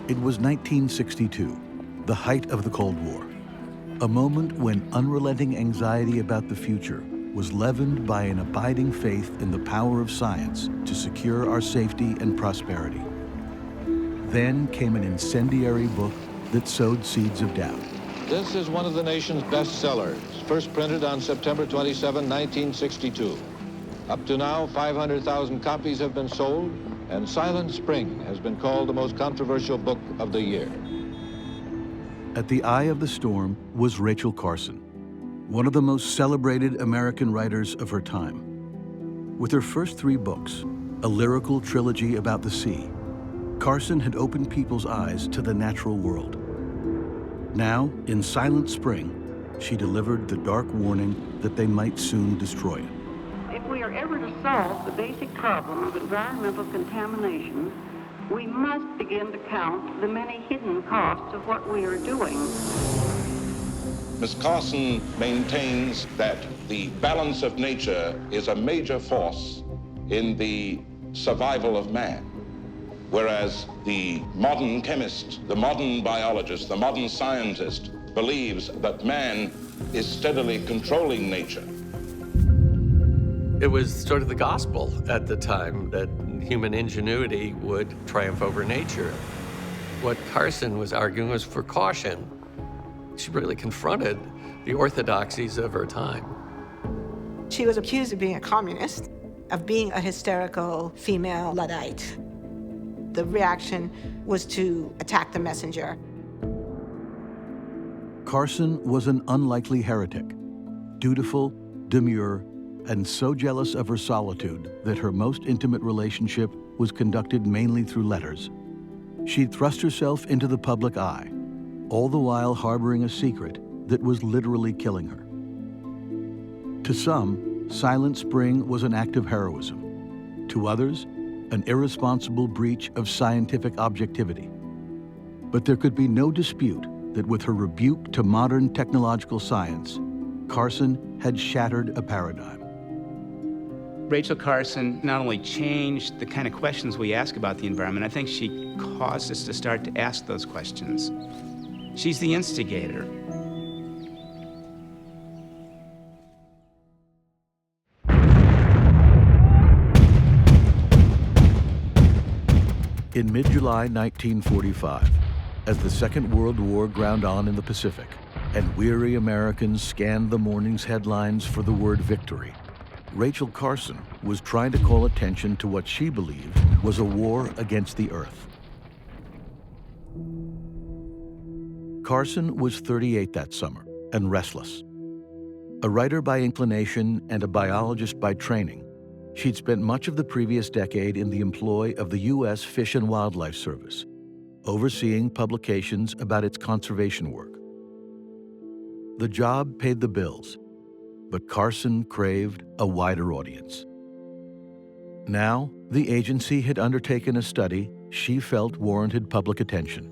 It was 1962, the height of the Cold War, a moment when unrelenting anxiety about the future was leavened by an abiding faith in the power of science to secure our safety and prosperity. Then came an incendiary book that sowed seeds of doubt. This is one of the nation's bestsellers, first printed on September 27, 1962. Up to now, 500,000 copies have been sold, and Silent Spring has been called the most controversial book of the year. At the eye of the storm was Rachel Carson, one of the most celebrated American writers of her time. With her first 3 books, a lyrical trilogy about the sea, Carson had opened people's eyes to the natural world. Now, in Silent Spring, she delivered the dark warning that they might soon destroy it. If we are ever to solve the basic problem of environmental contamination, we must begin to count the many hidden costs of what we are doing. Ms. Carson maintains that the balance of nature is a major force in the survival of man, whereas the modern chemist, the modern biologist, the modern scientist believes that man is steadily controlling nature. It was sort of the gospel at the time that human ingenuity would triumph over nature. What Carson was arguing was for caution. She really confronted the orthodoxies of her time. She was accused of being a communist, of being a hysterical female Luddite. The reaction was to attack the messenger. Carson was an unlikely heretic, dutiful, demure, and so jealous of her solitude that her most intimate relationship was conducted mainly through letters. She'd thrust herself into the public eye, all the while harboring a secret that was literally killing her. To some, Silent Spring was an act of heroism. To others, an irresponsible breach of scientific objectivity. But there could be no dispute that with her rebuke to modern technological science, Carson had shattered a paradigm. Rachel Carson not only changed the kind of questions we ask about the environment, I think she caused us to start to ask those questions. She's the instigator. In mid-July 1945, as the Second World War ground on in the Pacific, and weary Americans scanned the morning's headlines for the word victory, Rachel Carson was trying to call attention to what she believed was a war against the Earth. Carson was 38 that summer and restless. A writer by inclination and a biologist by training, she'd spent much of the previous decade in the employ of the U.S. Fish and Wildlife Service, overseeing publications about its conservation work. The job paid the bills, but Carson craved a wider audience. Now, the agency had undertaken a study she felt warranted public attention.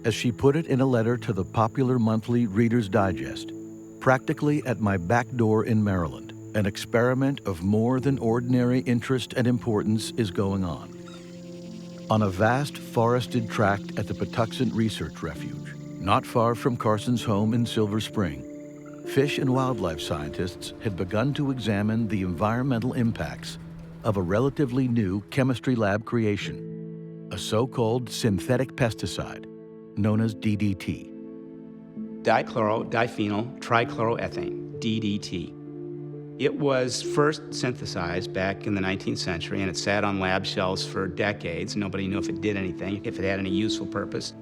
As she put it in a letter to the popular monthly Reader's Digest, practically at my back door in Maryland, an experiment of more than ordinary interest and importance is going on. On a vast forested tract at the Patuxent Research Refuge, not far from Carson's home in Silver Spring, fish and wildlife scientists had begun to examine the environmental impacts of a relatively new chemistry lab creation, a so-called synthetic pesticide known as DDT. Dichloro-diphenyl trichloroethane, DDT. It was first synthesized back in the 19th century, and it sat on lab shelves for decades. Nobody knew if it did anything, if it had any useful purpose,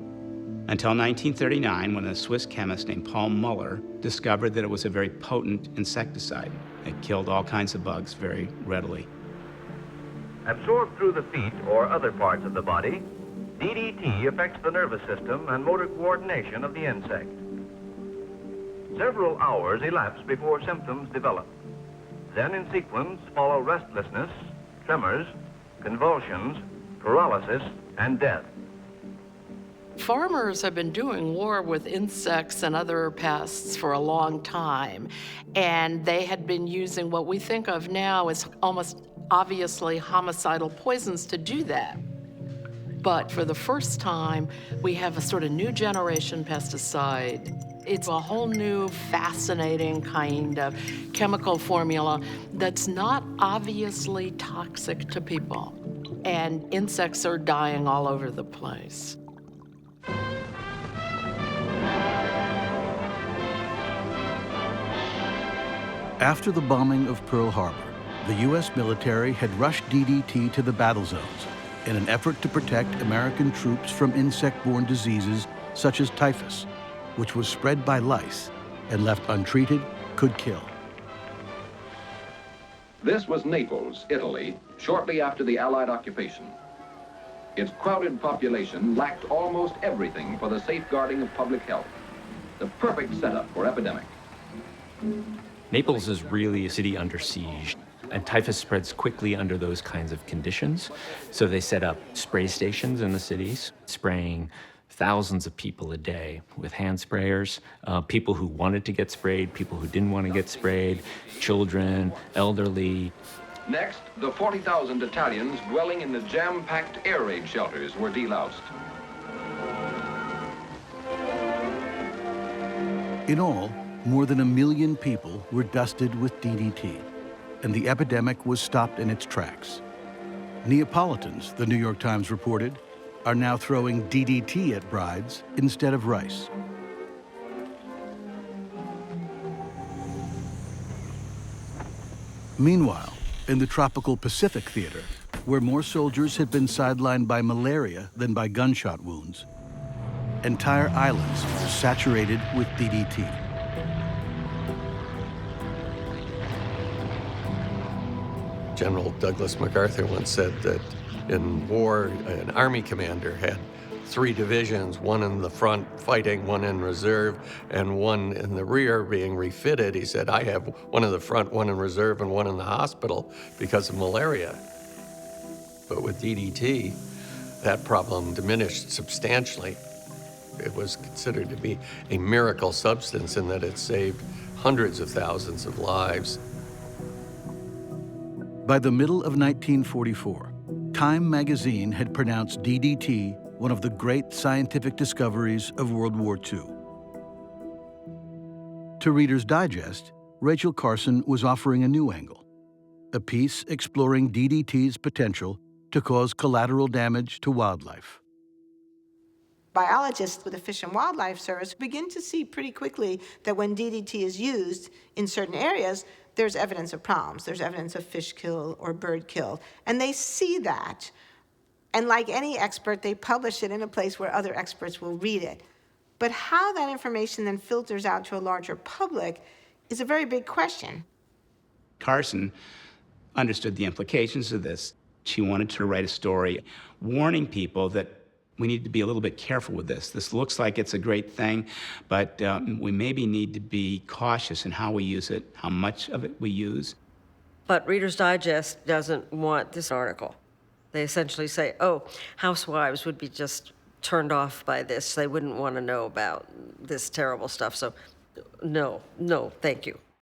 until 1939, when a Swiss chemist named Paul Muller discovered that it was a very potent insecticide. It killed all kinds of bugs very readily. Absorbed through the feet or other parts of the body, DDT affects the nervous system and motor coordination of the insect. Several hours elapse before symptoms develop. Then in sequence follow restlessness, tremors, convulsions, paralysis, and death. Farmers have been doing war with insects and other pests for a long time, and they had been using what we think of now as almost obviously homicidal poisons to do that. But for the first time, we have a sort of new generation pesticide. It's a whole new fascinating kind of chemical formula that's not obviously toxic to people. And insects are dying all over the place. After the bombing of Pearl Harbor, the U.S. military had rushed DDT to the battle zones in an effort to protect American troops from insect-borne diseases such as typhus, which was spread by lice and left untreated could kill. This was Naples, Italy, shortly after the Allied occupation. Its crowded population lacked almost everything for the safeguarding of public health. The perfect setup for epidemic. Naples is really a city under siege, and typhus spreads quickly under those kinds of conditions. So they set up spray stations in the cities, spraying thousands of people a day with hand sprayers, people who wanted to get sprayed, people who didn't want to get sprayed, children, elderly. Next, the 40,000 Italians dwelling in the jam-packed air raid shelters were deloused. In all, more than 1 million people were dusted with DDT, and the epidemic was stopped in its tracks. Neapolitans, the New York Times reported, are now throwing DDT at brides instead of rice. Meanwhile, in the tropical Pacific theater, where more soldiers had been sidelined by malaria than by gunshot wounds, entire islands were saturated with DDT. General Douglas MacArthur once said that in war, an army commander had 3 divisions, one in the front fighting, one in reserve, and one in the rear being refitted. He said, I have one in the front, one in reserve, and one in the hospital because of malaria. But with DDT, that problem diminished substantially. It was considered to be a miracle substance in that it saved hundreds of thousands of lives. By the middle of 1944, Time magazine had pronounced DDT one of the great scientific discoveries of World War II. To Reader's Digest, Rachel Carson was offering a new angle, a piece exploring DDT's potential to cause collateral damage to wildlife. Biologists with the Fish and Wildlife Service begin to see pretty quickly that when DDT is used in certain areas, there's evidence of problems. There's evidence of fish kill or bird kill. And they see that. And like any expert, they publish it in a place where other experts will read it. But how that information then filters out to a larger public is a very big question. Carson understood the implications of this. She wanted to write a story warning people that we need to be a little bit careful with this. This looks like it's a great thing, but we maybe need to be cautious in how we use it, how much of it we use. But Reader's Digest doesn't want this article. They essentially say, oh, housewives would be just turned off by this. They wouldn't want to know about this terrible stuff. So no, thank you.